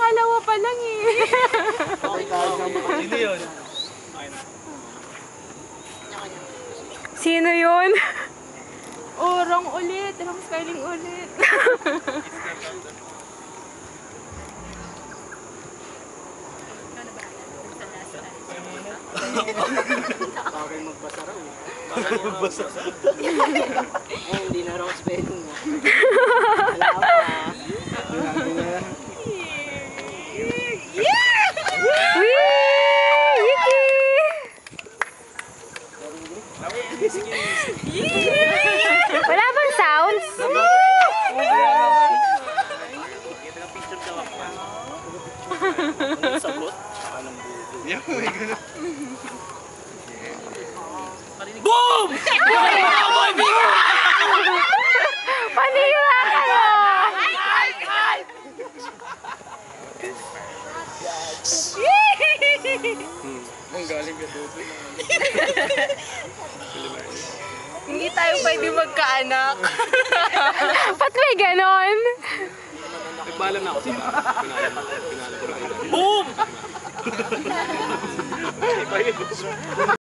pangalawa pa lang eh. Sino yun? Sino yun? Oh, wrong ulit. Wrong spelling ulit. Bakit magbasa raw? Magbasa. Hindi na wrong spelling mo. Wala pa. Wala bang sounds? Boom! Paniwala ka na! Ang galing ka doon. Hindi tayo pwede magkaanak. Ba't may ganon? Nagbalam na ako sa Boom!